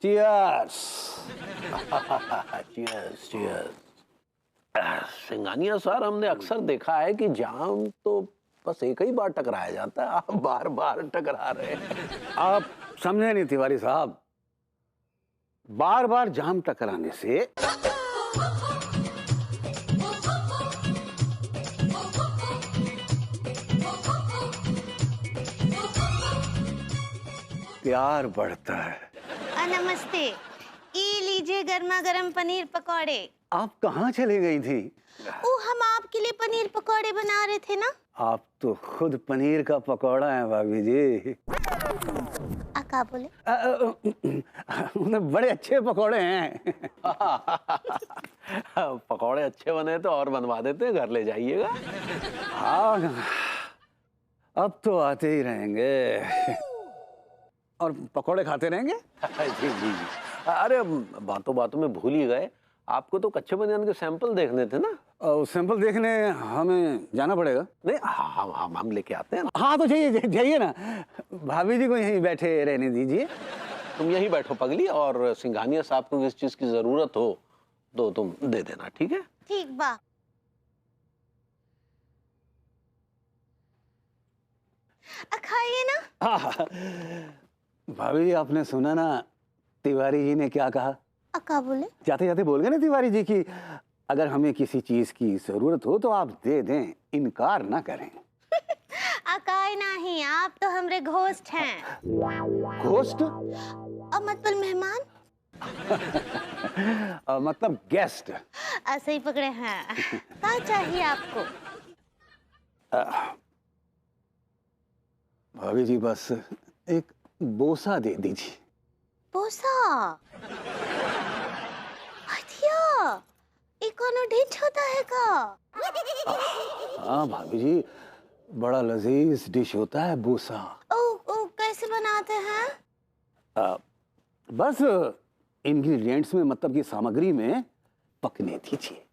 Cheers. Cheers cheers. Singhania sir, हमने अक्सर देखा है कि जाम तो बस एक ही बार टकराया जाता है, आप बार बार टकरा रहे हैं। आप समझे नहीं तिवारी साहब, बार बार जाम टकराने से प्यार बढ़ता है। नमस्ते, ये लीजिए गर्मा गर्म पनीर पकौड़े। आप कहाँ चली गई थी? ओ, हम आपके लिए पनीर पकौड़े बना रहे थे ना। आप तो खुद पनीर का पकौड़ा है भाभी जी। क्या बोले? बड़े अच्छे पकौड़े हैं। पकौड़े अच्छे बने तो और बनवा देते, घर ले जाइएगा। हाँ, अब तो आते ही रहेंगे और पकौड़े खाते रहेंगे। जी जी जी। अरे बातों बातों में भूल ही गए, आपको तो कच्चे बनियान के सैंपल देखने थे ना। सैंपल देखने हमें जाना पड़ेगा? नहीं, हम लेके आते हैं ना। हाँ तो जाइए ना, भाभी जी को यहीं बैठे रहने दीजिए। तुम यहीं बैठो पगली, और सिंघानिया साहब को किस चीज की जरूरत हो तो तुम दे देना, ठीक है? ठीक बा। खाइए ना। हाँ, भाभी जी आपने सुना ना तिवारी जी ने क्या कहा? क्या बोले? जाते जाते बोल गए ना तिवारी जी की अगर हमें किसी चीज की जरूरत हो तो आप दे दें, इनकार ना करें। अकाई नहीं, आप तो हमरे घोस्ट हैं। घोस्ट? मतलब मेहमान। मतलब गेस्ट। ऐसे ही पकड़े हैं। क्या चाहिए आपको? भाभी जी बस एक बोसा दे दीजिए। बोसा? हथिया, ये कोनो डिश होता है का? हाँ भाभी जी, बड़ा लजीज डिश होता है बोसा। ओ, कैसे बनाते हैं? बस इंग्रेडिएंट्स में, मतलब की सामग्री में पकने दीजिए,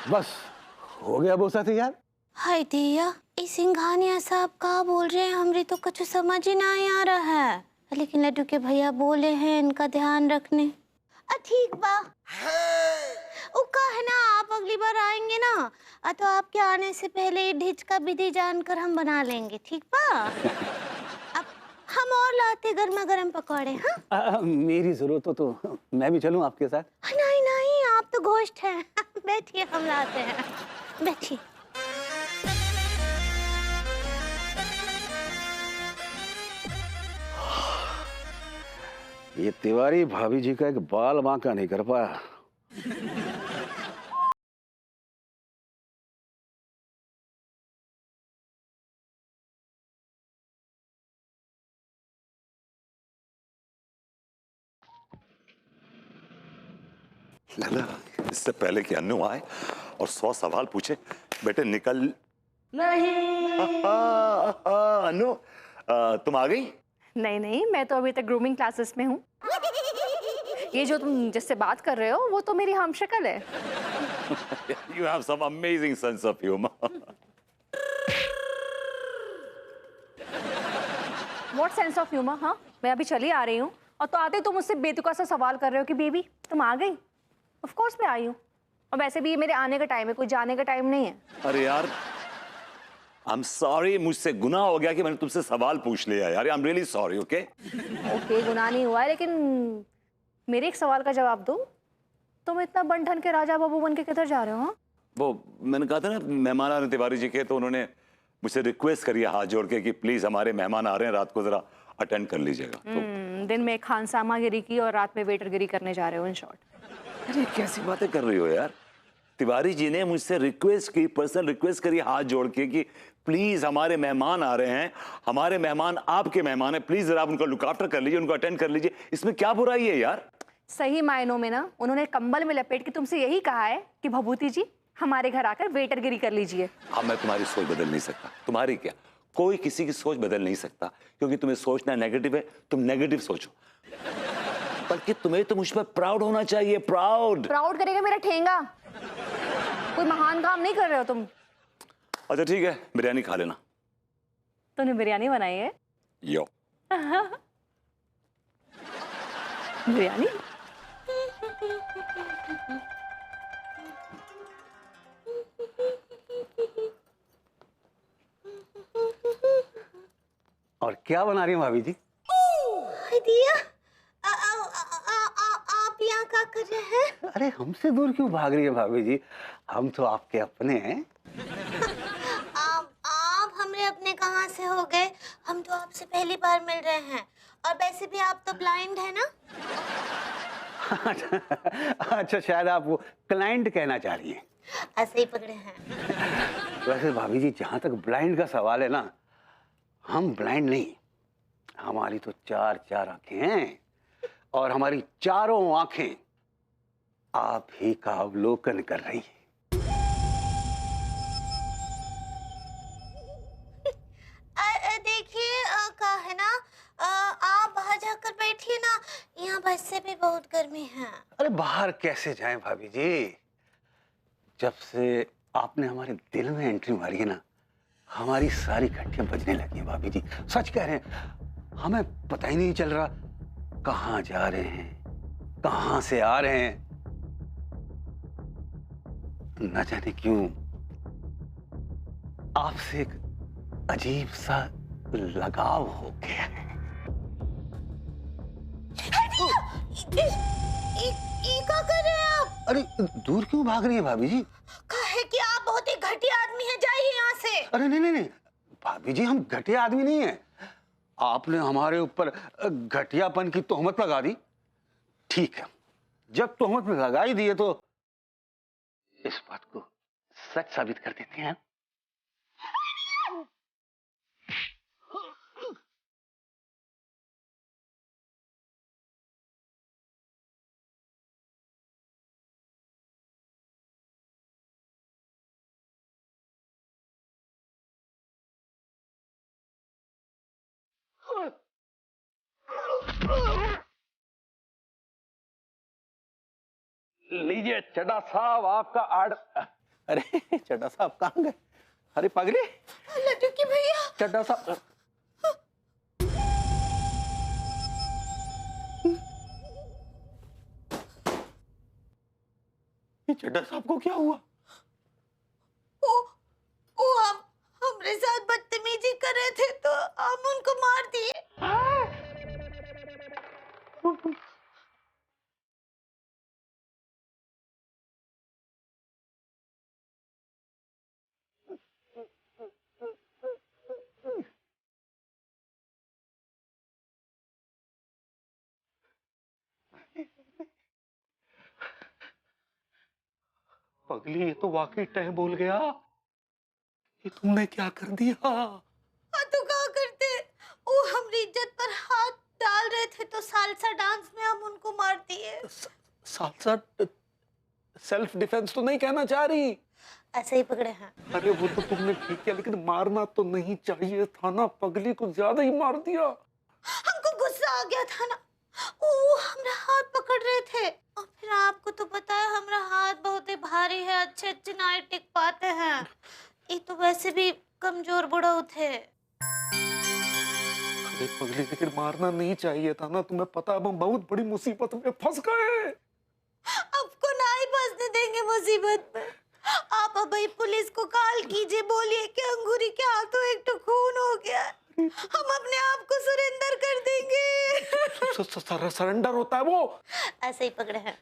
बस हो गया बोसा तैयार। हाय दिया, इस सिंघानिया साहब का बोल रहे हैं, हमरे तो कुछ समझ ही नहीं आ रहा है। लेकिन लड्डू के भैया बोले हैं इनका ध्यान रखने। ठीक बा। ओ का है ना, आप अगली बार आएंगे ना तो आपके आने से पहले ये डिश का विधि जानकर हम बना लेंगे, ठीक बा? अब हम और लाते गर्मा गर्म पकौड़े। हाँ, मेरी जरूरत हो तो मैं भी चलूं आपके साथ? नहीं नहीं, आप तो घोस्ट हैं। बैठिए, हम लाते हैं, बैठिए। ये तिवारी भाभी जी का एक बाल बांका नहीं कर पाया। लला, इससे पहले कि अन्नू आए और 100 सवाल पूछे, बेटे निकल। नहीं। अन्नू, तुम आ गई? नहीं नहीं, मैं तो अभी तक ग्रूमिंग क्लासेस में हूँ। ये जो तुम जिससे बात कर रहे हो वो तो मेरी हमशक्ल है। You have some amazing sense of humor. What sense of humor? हाँ, मैं अभी चली आ रही हूँ और तो आते तुम मुझसे बेतुका सा सवाल कर रहे हो कि बेबी तुम आ गई? Of course मैं आई हूँ, और वैसे भी ये मेरे आने का टाइम है, कोई जाने का टाइम नहीं है। अरे यार, I'm sorry, मुझसे गुनाह हो गया कि मैंने तुमसे सवाल पूछ लिया यार। I'm really sorry, okay? Okay, गुनाह नहीं हुआ है, लेकिन मेरे एक सवाल का जवाब दो। तुम इतना बन-ठन के राजा बाबू बन के किधर जा रहे हो? हाँ, वो मैंने कहा था ना, मेहमान आ रहे तिवारी जी के, तो उन्होंने मुझसे रिक्वेस्ट करी हाथ जोड़ के कि प्लीज हमारे मेहमान आ रहे हैं, रात को जरा अटेंड कर लीजिएगा। तो दिन में खानसामागिरी की और रात में वेटरगिरी करने जा रहे हो, इन शॉर्ट। अरे कैसी बातें कर रही हो यार? तिवारी जी ने मुझसे रिक्वेस्ट की, पर्सनल रिक्वेस्ट करी हाथ जोड़ के कि प्लीज हमारे मेहमान आ रहे हैं, हमारे मेहमान आपके मेहमान हैं, प्लीज जरा आप उनका लुक आफ्टर कर लीजिए, उनको अटेंड कर लीजिए। इसमें क्या बुराई है यार? सही मायनों में ना उन्होंने कंबल में लपेट के तुमसे यही कहा है कि भभूति जी हमारे घर आकर वेटरगिरी कर लीजिए। अब मैं तुम्हारी सोच बदल नहीं सकता। तुम्हारी क्या, कोई किसी की सोच बदल नहीं सकता, क्योंकि तुम्हें सोचना नेगेटिव है, तुम नेगेटिव सोचो। बल्कि तुम्हें तो मुझ पर प्राउड होना चाहिए। प्राउड करेगा मेरा ठेंगा। कोई महान काम नहीं कर रहे हो तुम। अच्छा ठीक है, बिरयानी खा लेना। तूने बिरयानी बनाई है? यो। बिरयानी। और क्या बना रही हैं भाभी जी? दिया आप यहाँ क्या कर रहे हैं? अरे हमसे दूर क्यों भाग रही है भाभी जी? हम तो आपके अपने हैं। आप हमरे अपने कहाँ से हो गए? हम तो आपसे पहली बार मिल रहे हैं और वैसे भी आप तो ब्लाइंड है ना। अच्छा, शायद आप वो क्लाइंट कहना चाह रही हैं। ऐसे ही पकड़े हैं। वैसे भाभी जी, जहां तक ब्लाइंड का सवाल है ना, हम ब्लाइंड नहीं, हमारी तो चार चार आंखें हैं और हमारी चारों आंखें आप ही का अवलोकन कर रही हैं। देखिए का है ना, आप बाहर जाकर बैठिए ना, यहाँ वैसे भी बहुत गर्मी है। अरे बाहर कैसे जाएं भाभी जी? जब से आपने हमारे दिल में एंट्री मारी है ना, हमारी सारी घंटियां बजने लगी हैं भाभी जी। सच कह रहे हैं, हमें पता ही नहीं चल रहा कहाँ जा रहे हैं, कहाँ से आ रहे हैं। न जाने क्यों आपसे एक अजीब सा लगाव हो गया है। क्या कर रहे हैं आप? अरे दूर क्यों भाग रही है भाभी जी? कहे कि आप बहुत ही घटिया आदमी हैं, जाइए यहाँ से। अरे नहीं नहीं नहीं भाभी जी, हम घटिया आदमी नहीं हैं। आपने हमारे ऊपर घटियापन की तोहमत लगा दी। ठीक है, जब तोहमत में लगाई दी है तो इस बात को सच साबित कर देते हैं। लीजिए चड्ढा साहब, आपका आर्डर। अरे चड्ढा साहब कहाँ गए? अरे पगले, लड्डू की भैया। चड्ढा साहब। ये चड्ढा साहब को क्या हुआ? वो हमरे साथ बदतमीजी कर रहे थे तो हम उनको मार दिए। पगली, ये तो वाकई तय बोल गया। ये तुमने क्या कर दिया? तो क्या करते, वो हमारी इज्जत पर हाथ डाल रहे थे तो सालसा डांस में हम उनको मार दिए। सालसा सेल्फ डिफेंस तो नहीं कहना चाह रही? ऐसे ही पकड़े हैं। अरे वो तो तुमने ठीक किया, लेकिन मारना तो नहीं चाहिए था ना। पगली को ज्यादा ही मार दिया। हमको गुस्सा आ गया था ना, वो हमारा हाथ पकड़ रहे थे और फिर आपको तो पता है हमारा हाथ बहुत ही भारी है, अच्छे अच्छे नहीं टिक पाते हैं। ये तो वैसे भी कमजोर बुढ़ऊ थे। अरे पगली, लेकिन मारना नहीं चाहिए था ना। तुम्हें पता है हम बहुत बड़ी मुसीबत में फंस गए। आपको नहीं फंसने देंगे मुसीबत में। आप अभी पुलिस को कॉल कीजिए, बोलिए कि अंगूरी के हाथों एक तो खून हो गया, हम अपने आप को सरेंडर कर देंगे। सरेंडर होता है वो? ऐसे ही पकड़े हैं।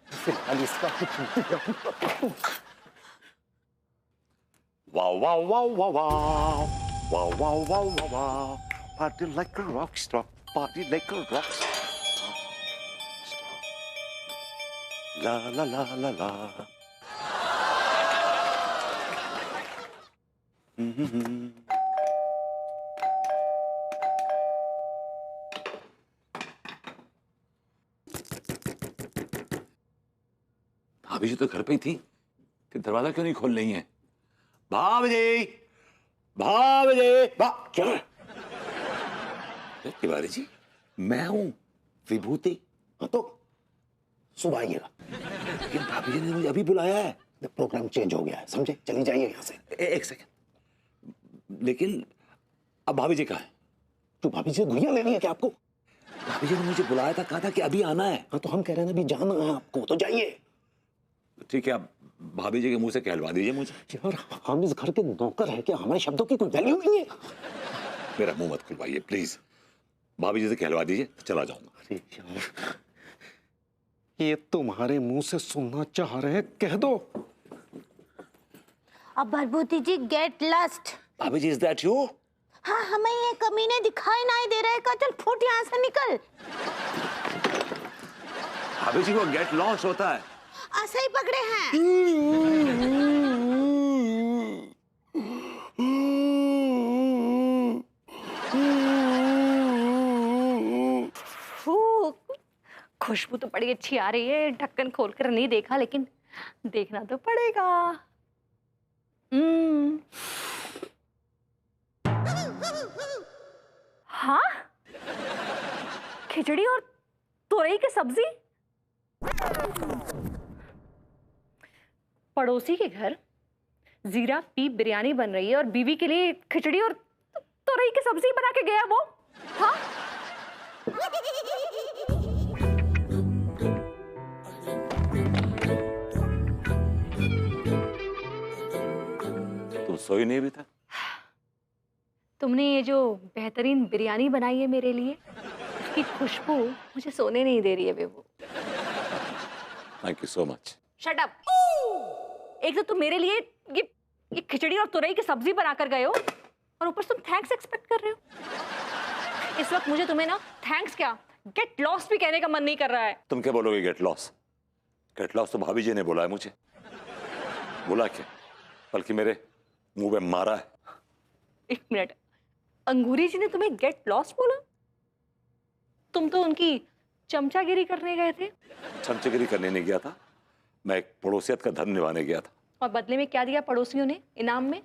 Wow, wow, wow, wow, wow. Wow, wow, wow, wow, wow. Party like a rock star. Party like a rock star. La, la, la, la, la. भाभी जी तो घर पे ही थी, फिर दरवाजा क्यों नहीं खोल रही हैं? भाभी, क्या? तिवारी जी, मैं हूं विभूति। हाँ तो सुबह आइएगा। लेकिन भाभी जी ने मुझे अभी बुलाया है। प्रोग्राम चेंज हो गया है, समझे? चली जाइए यहाँ से। एक सेकंड, लेकिन अब भाभी जी कहाँ है? तो भाभी से घुइयां लेनी है क्या आपको? भाभी जी ने मुझे बुलाया था, कहा था कि अभी आना है। हाँ तो हम कह रहे हैं ना, अभी जाना है आपको तो जाइए। ठीक है, आप भाभी जी के मुंह से कहलवा दीजिए मुझे। यार हम इस घर के नौकर हैं क्या? हमारे शब्दों की कोई वैल्यू नहीं है? मेरा मुंह मत खुलवाइए प्लीज, भाभी जी से कहलवा दीजिए, चला जाऊंगा। अरे यार, ये तुम्हारे मुंह से सुनना चाह रहे हैं, कह दो। अब भरभूति जी गेट लस्ट। भाभी जी, इज दैट यू? हाँ, हमें ये कमीने दिखाई नहीं दे रहे का, चल फुट यहाँ से निकल। भाभी जी को गेट लॉस्ट होता है। ऐसे ही पकड़े हैं। खुशबू तो बड़ी अच्छी आ रही है, ढक्कन खोलकर नहीं देखा लेकिन देखना तो पड़ेगा। हाँ, खिचड़ी और तोरई की सब्जी। पड़ोसी के घर जीरा पीप बिरयानी बन रही है और बीवी के लिए खिचड़ी और तोरई की सब्जी बना के गया वो। हाँ, तुम सोई नहीं अभी तक? तुमने ये जो बेहतरीन बिरयानी बनाई है मेरे लिए, उसकी खुशबू मुझे सोने नहीं दे रही है बेबू। Thank you so much. Shut up. एक तो तुम मेरे लिए ये खिचड़ी और तुरई की सब्जी बनाकर गए हो और ऊपर से तुम थैंक्स एक्सपेक्ट कर रहे हो। इस वक्त मुझे तुम्हें ना थैंक्स क्या, गेट लॉस्ट भी कहने का मन नहीं कर रहा है। तुम क्या बोलोगे गेट लॉस? गेट लॉस तो भाभी जी ने बोला है मुझे। बोला क्या, बल्कि मेरे मुंह में मारा है। एक मिनट, अंगूरी जी ने तुम्हें गेट लॉस्ट बोला? तुम तो उनकी चमचागिरी करने गए थे। चमचगिरी करने नहीं गया था, मैं एक पड़ोसियत का धर्म निभाने गया था। और बदले में क्या दिया पड़ोसियों ने इनाम में?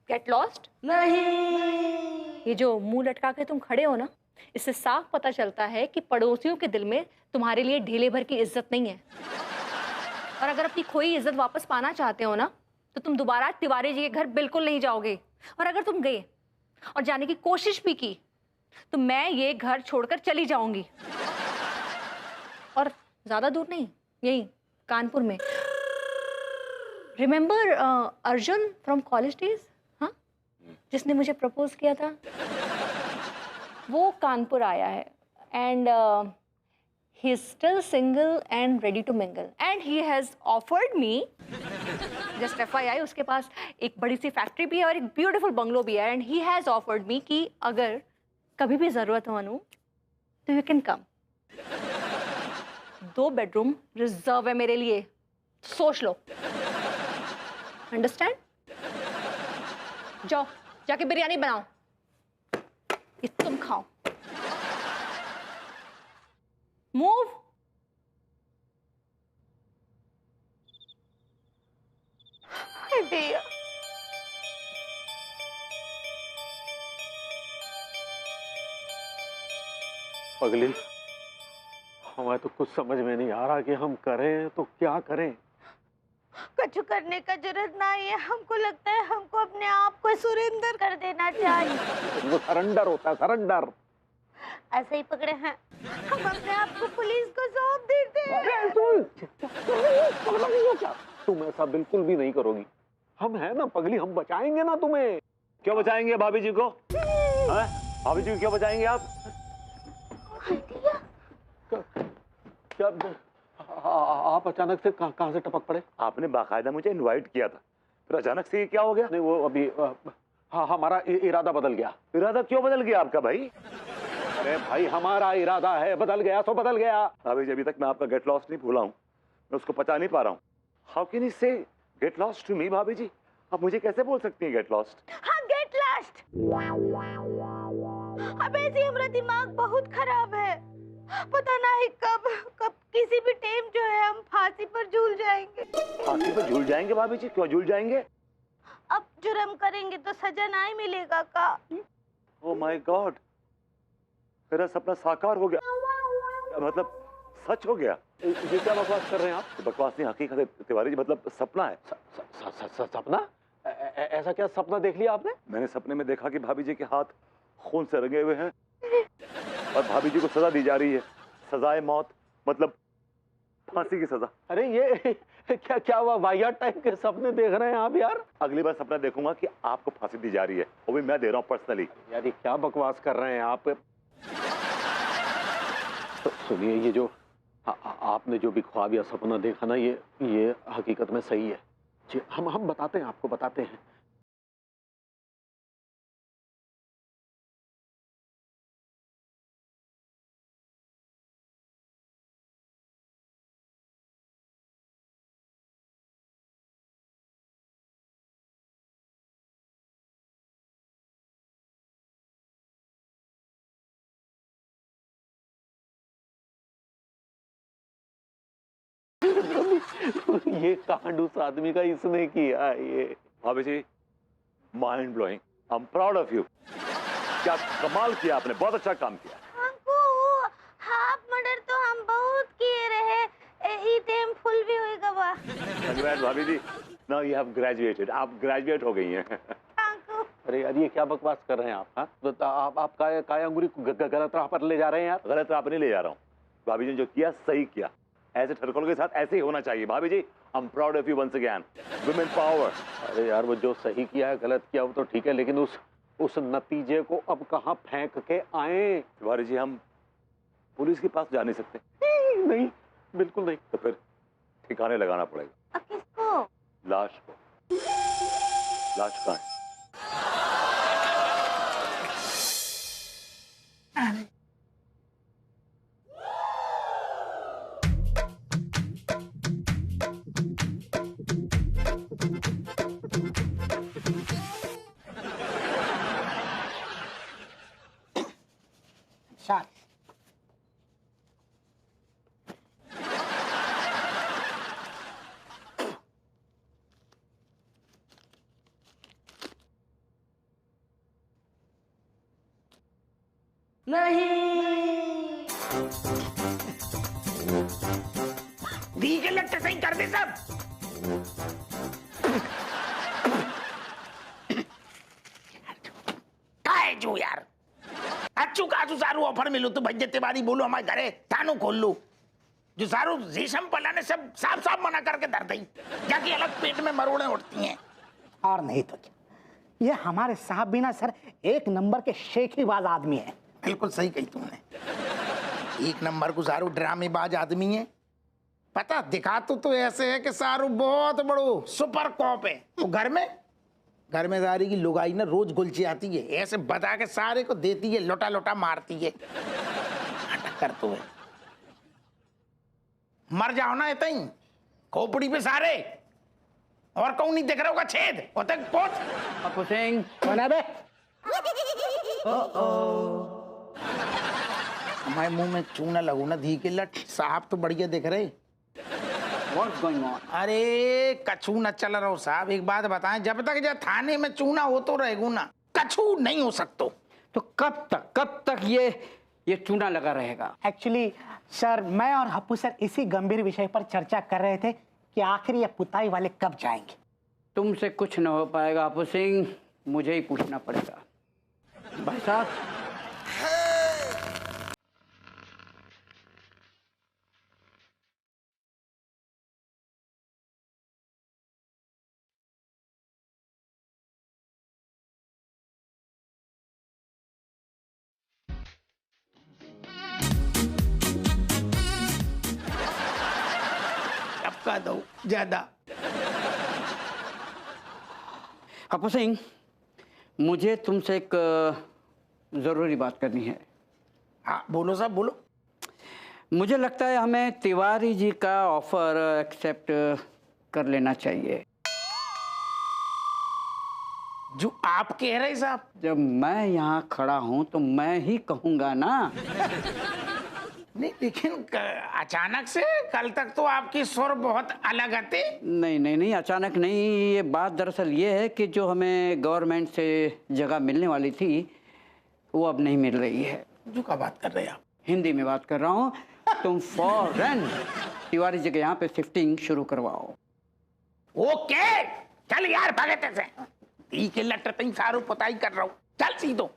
Get lost? नहीं। ये जो मुंह लटका के तुम खड़े हो ना, इससे साफ पता चलता है कि पड़ोसियों के दिल में तुम्हारे लिए ढीले भर की इज्जत नहीं है। और अगर अपनी खोई इज्जत वापस पाना चाहते हो ना, तो तुम दोबारा तिवारी जी के घर बिल्कुल नहीं जाओगे। और अगर तुम गए और जाने की कोशिश भी की, तो मैं ये घर छोड़कर चली जाऊंगी। और ज्यादा दूर नहीं, यही कानपुर में। Remember Arjun from college days? हाँ, जिसने मुझे प्रपोज किया था, वो कानपुर आया है। And he is still single and ready to mingle, and he has offered me, just FYI, उसके पास एक बड़ी सी फैक्ट्री भी है और एक ब्यूटीफुल बंगलो भी है, and he has offered me कि अगर कभी भी जरूरत हो अनु तो you can come। 2 bedroom reserve है मेरे लिए, सोच लो। अंडरस्टैंड? जाओ, जाके बिरयानी बनाओ, ये तुम खाओ। मूव। पगली, हमें तो कुछ समझ में नहीं आ रहा कि हम करें तो क्या करें। कुछ करने का जरूरत नहीं है, हमको लगता है हमको अपने आप को सरेंडर कर देना चाहिए। वो सरेंडर होता है, सरेंडर। ऐसे ही पकड़े हैं, हम अपने आप को पुलिस को सौंप देते हैं। क्या तुम ऐसा बिल्कुल भी नहीं करोगी? हम हैं ना पगली, हम बचाएंगे ना तुम्हें। क्यों बचाएंगे भाभी जी को? हाँ? भाभी जी को क्यों बचाएंगे आप? क्या आप अचानक से कहां से टपक पड़े? आपने बाकायदा मुझे इनवाइट किया था, फिर अचानक से ये क्या हो गया? नहीं वो अभी हाँ, हमारा इरादा बदल गया। इरादा क्यों बदल गया आपका भाई? अरे भाई, हमारा इरादा है, बदल गया तो बदल गया। भाभी जी, अभी तक मैं आपका गेट लॉस्ट नहीं भूला हूँ, मैं उसको पचा नहीं पा रहा हूँ। हाउ कैन यू से गेट लॉस्ट टू मी? भाभी जी, आप मुझे कैसे बोल सकती हैं गेट लॉस्ट? हाँ, गेट लॉस्ट। अब ऐसे हमारा दिमाग बहुत खराब है, पता नहीं कब कब किसी भी टाइम जो है हम फांसी पर झूल जाएंगे। फांसी पर झूल जाएंगे भाभी जी? क्यों झूल जाएंगे? अब जुर्म करेंगे तो सजा नहीं मिलेगा का? ओह माय गॉड, मेरा सपना साकार हो गया, मतलब सच हो गया। ये क्या बकवास कर रहे हैं आप? बकवास नहीं, हकीकत है तिवारी जी, मतलब सपना है। सपना? ऐसा क्या सपना देख लिया आपने? मैंने सपने में देखा कि भाभी जी के हाथ खून से रंगे हुए हैं और भाभी जी को सजा दी जा रही है, सजाए मौत, मतलब फांसी की सजा। अरे ये क्या क्या हुआ, वाहियात टाइप के सपने देख रहे हैं आप यार? अगली बार सपना देखूंगा कि आपको फांसी दी जा रही है, वो भी मैं दे रहा हूँ पर्सनली। यार ये क्या बकवास कर रहे हैं आप? तो सुनिए, ये जो आपने जो भी ख्वाब या सपना देखा ना, ये हकीकत में सही है जी। हम बताते हैं, आपको बताते हैं। ये कांड उस आदमी का इसने किया ये। भाभी जी, mind blowing, I am proud of you. क्या कमाल किया आपने, बहुत अच्छा काम किया। हमको वो हाफ मर्डर तो हम बहुत किए रहे, ई टाइम फुल भी होएगा बा। कंग्रेट भाभी जी, नाउ यू हैव ग्रेजुएटेड, आप ग्रेजुएट हो गई हैं। हमको अरे यार ये क्या बकवास कर रहे हैं आप? हाँ, तो आप काय अंगुरी गलत राह पर ले जा रहे हैं यार। गलत राह पर नहीं ले जा रहा हूँ, भाभी जी ने जो किया सही किया। ऐसे ठरकों के साथ ऐसे ही होना चाहिए। भाभी जी, I am proud of you once again, women power. अरे यार वो जो सही किया है, गलत किया वो तो ठीक है, लेकिन उस नतीजे को अब कहाँ फेंक के आए? तिवारी जी, हम पुलिस के पास जा नहीं सकते। नहीं, बिल्कुल नहीं। तो फिर ठिकाने लगाना पड़ेगा। किसको? लाश को। लाश कहाँ है? साथ दी के लट्टे सही कर दे सब। काय जो यार अच्छू का सारू ऑफर मिलो तो भज्जे तिवारी बोलो हमारे घरे थानो खोल लो। जो सारू रेशम पला ने सब साफ साफ मना करके धर दी, जाके अलग पेट में मरोड़े उठती हैं। और नहीं तो क्या, ये हमारे साहब भी ना सर एक नंबर के शेखीबाज आदमी है। बिल्कुल सही कही तुमने, एक नंबर को सारू ड्रामेबाज आदमी है। पता दिखा तो ऐसे है कि सारू बहुत बड़ो सुपर कॉप है। वो घर में सारी की लुगाई ना रोज गुलची आती है, ऐसे बता के सारे को देती है, लोटा लोटा मारती है। कर तो है, मर जाओ ना इतना ही खोपड़ी पे सारे, और कौन नहीं दिख रहा होगा छेद होते पहुंच। अपू सिंह कौन है बे? हमारे मुंह में चूना लगू ना धी के लट, साहब तो बढ़िया दिख रहे। What's going on? अरे कछू न चल रहा हो साहब, एक बात बताएं, जब तक जब थाने में चूना हो तो रहेगू ना, कछू नहीं हो सकतो। तो कब तक ये चूना लगा रहेगा? एक्चुअली सर मैं और हप्पू सर इसी गंभीर विषय पर चर्चा कर रहे थे कि आखिर ये पुताई वाले कब जाएंगे। तुमसे कुछ न हो पाएगा अपू सिंह, मुझे ही पूछना पड़ेगा। भाई साहब, का दो ज्यादा। अपू सिंह, मुझे तुमसे एक जरूरी बात करनी है। हाँ बोलो साहब बोलो। मुझे लगता है हमें तिवारी जी का ऑफर एक्सेप्ट कर लेना चाहिए। जो आप कह रहे साहब? जब मैं यहाँ खड़ा हूँ तो मैं ही कहूँगा ना। नहीं लेकिन अचानक से, कल तक तो आपकी स्वर बहुत अलग आते। नहीं, अचानक नहीं। ये बात दरअसल ये है कि जो हमें गवर्नमेंट से जगह मिलने वाली थी वो अब नहीं मिल रही है। जो का बात कर रहे हैं आप? हिंदी में बात कर रहा हूँ। तुम फौरन तिवारी जी के यहाँ पे शिफ्टिंग शुरू करवाओ। ओके चल यार, भगत से ठीक है, लट सारू पुताई कर रहा हूँ, चल सीधो।